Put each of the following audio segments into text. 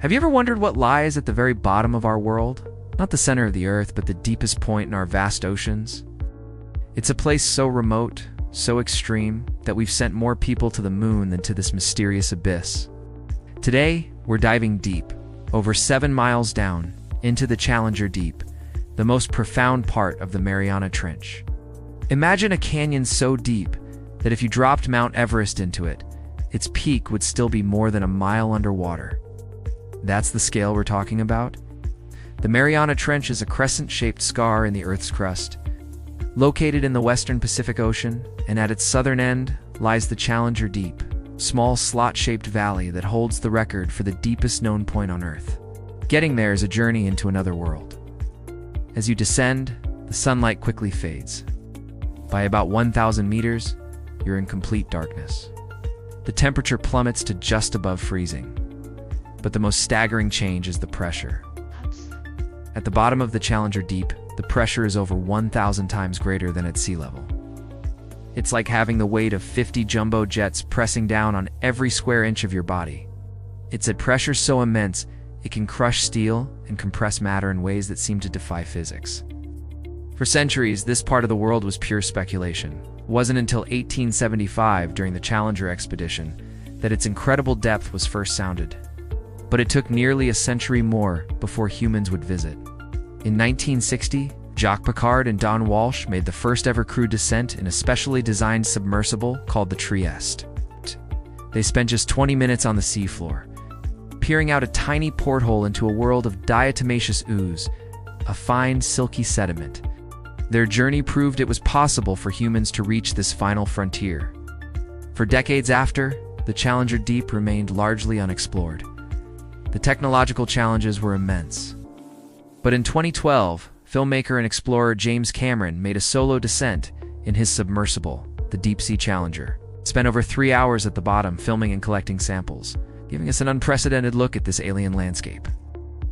Have you ever wondered what lies at the very bottom of our world? Not the center of the Earth, but the deepest point in our vast oceans? It's a place so remote, so extreme, that we've sent more people to the moon than to this mysterious abyss. Today, we're diving deep, over 7 miles down, into the Challenger Deep, the most profound part of the Mariana Trench. Imagine a canyon so deep that if you dropped Mount Everest into it, its peak would still be more than a mile underwater. That's the scale we're talking about? The Mariana Trench is a crescent-shaped scar in the Earth's crust. Located in the western Pacific Ocean, and at its southern end lies the Challenger Deep, small slot-shaped valley that holds the record for the deepest known point on Earth. Getting there is a journey into another world. As you descend, the sunlight quickly fades. By about 1,000 meters, you're in complete darkness. The temperature plummets to just above freezing. But the most staggering change is the pressure. At the bottom of the Challenger Deep, the pressure is over 1,000 times greater than at sea level. It's like having the weight of 50 jumbo jets pressing down on every square inch of your body. It's a pressure so immense, it can crush steel and compress matter in ways that seem to defy physics. For centuries, this part of the world was pure speculation. It wasn't until 1875, during the Challenger expedition, that its incredible depth was first sounded. But it took nearly a century more before humans would visit. In 1960, Jacques Piccard and Don Walsh made the first ever crewed descent in a specially designed submersible called the Trieste. They spent just 20 minutes on the seafloor, peering out a tiny porthole into a world of diatomaceous ooze, a fine, silky sediment. Their journey proved it was possible for humans to reach this final frontier. For decades after, the Challenger Deep remained largely unexplored. The technological challenges were immense. But in 2012, filmmaker and explorer James Cameron made a solo descent in his submersible, the Deep Sea Challenger. He spent over 3 hours at the bottom filming and collecting samples, giving us an unprecedented look at this alien landscape.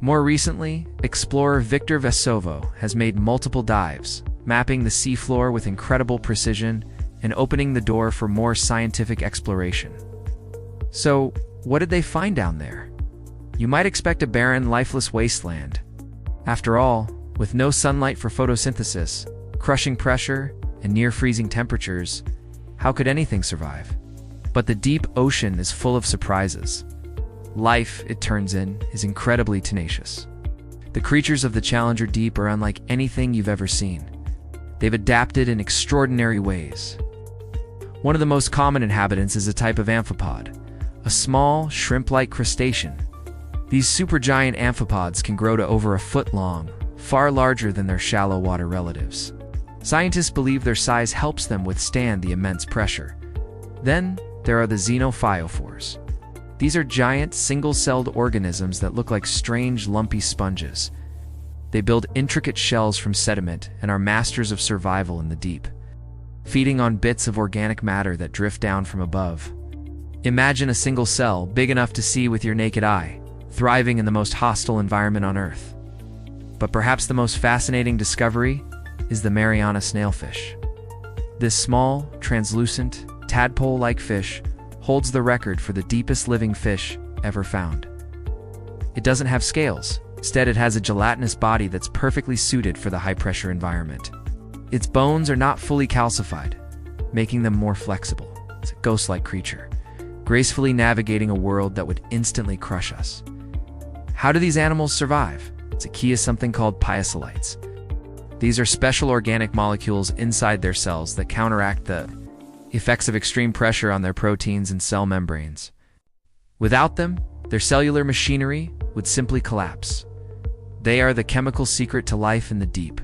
More recently, explorer Victor Vesovo has made multiple dives, mapping the seafloor with incredible precision and opening the door for more scientific exploration. So, what did they find down there? You might expect a barren, lifeless wasteland. After all, with no sunlight for photosynthesis, crushing pressure, and near-freezing temperatures, how could anything survive? But the deep ocean is full of surprises. Life, it turns in, is incredibly tenacious. The creatures of the Challenger Deep are unlike anything you've ever seen. They've adapted in extraordinary ways. One of the most common inhabitants is a type of amphipod, a small, shrimp-like crustacean. These supergiant amphipods can grow to over 1 foot long, far larger than their shallow water relatives. Scientists believe their size helps them withstand the immense pressure. Then, there are the xenophyophores. These are giant, single-celled organisms that look like strange, lumpy sponges. They build intricate shells from sediment and are masters of survival in the deep, feeding on bits of organic matter that drift down from above. Imagine a single cell, big enough to see with your naked eye, thriving in the most hostile environment on Earth. But perhaps the most fascinating discovery is the Mariana snailfish. This small, translucent, tadpole-like fish holds the record for the deepest living fish ever found. It doesn't have scales. Instead, it has a gelatinous body that's perfectly suited for the high-pressure environment. Its bones are not fully calcified, making them more flexible. It's a ghost-like creature, gracefully navigating a world that would instantly crush us. How do these animals survive? It's a key is something called piacylites. These are special organic molecules inside their cells that counteract the effects of extreme pressure on their proteins and cell membranes. Without them, their cellular machinery would simply collapse. They are the chemical secret to life in the deep.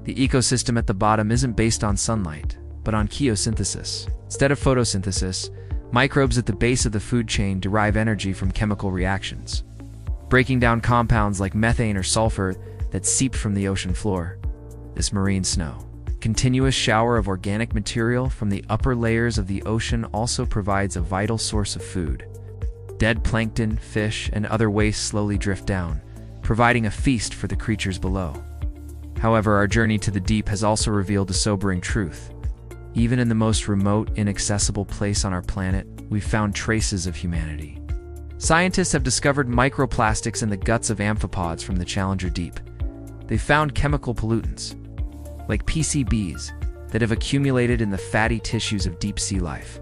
The ecosystem at the bottom isn't based on sunlight, but on chemosynthesis. Instead of photosynthesis, microbes at the base of the food chain derive energy from chemical reactions, breaking down compounds like methane or sulfur that seep from the ocean floor. This marine snow, continuous shower of organic material from the upper layers of the ocean, also provides a vital source of food. Dead plankton, fish, and other waste slowly drift down, providing a feast for the creatures below. However, our journey to the deep has also revealed a sobering truth. Even in the most remote, inaccessible place on our planet, we've found traces of humanity. Scientists have discovered microplastics in the guts of amphipods from the Challenger Deep. They've found chemical pollutants, like PCBs, that have accumulated in the fatty tissues of deep-sea life.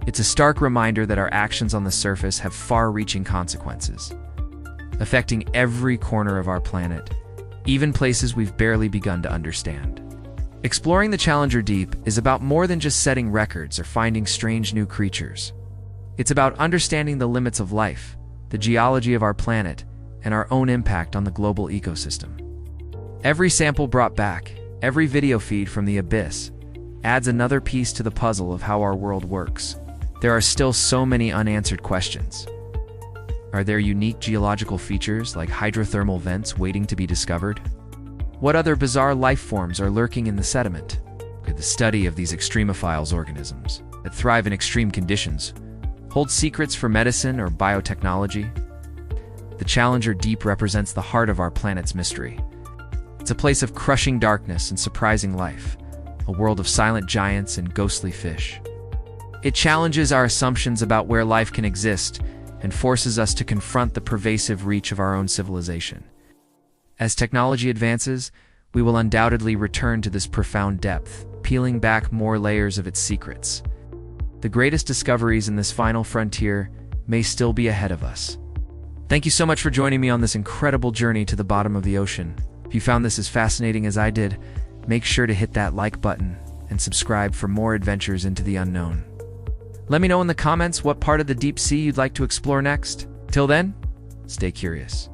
It's a stark reminder that our actions on the surface have far-reaching consequences, affecting every corner of our planet, even places we've barely begun to understand. Exploring the Challenger Deep is about more than just setting records or finding strange new creatures. It's about understanding the limits of life, the geology of our planet, and our own impact on the global ecosystem. Every sample brought back, every video feed from the abyss, adds another piece to the puzzle of how our world works. There are still so many unanswered questions. Are there unique geological features like hydrothermal vents waiting to be discovered? What other bizarre life forms are lurking in the sediment? The study of these extremophiles organisms that thrive in extreme conditions hold secrets for medicine or biotechnology. The Challenger Deep represents the heart of our planet's mystery. It's a place of crushing darkness and surprising life, a world of silent giants and ghostly fish. It challenges our assumptions about where life can exist and forces us to confront the pervasive reach of our own civilization. As technology advances, we will undoubtedly return to this profound depth, peeling back more layers of its secrets. The greatest discoveries in this final frontier may still be ahead of us. Thank you so much for joining me on this incredible journey to the bottom of the ocean. If you found this as fascinating as I did, make sure to hit that like button and subscribe for more adventures into the unknown. Let me know in the comments what part of the deep sea you'd like to explore next. Till then, stay curious.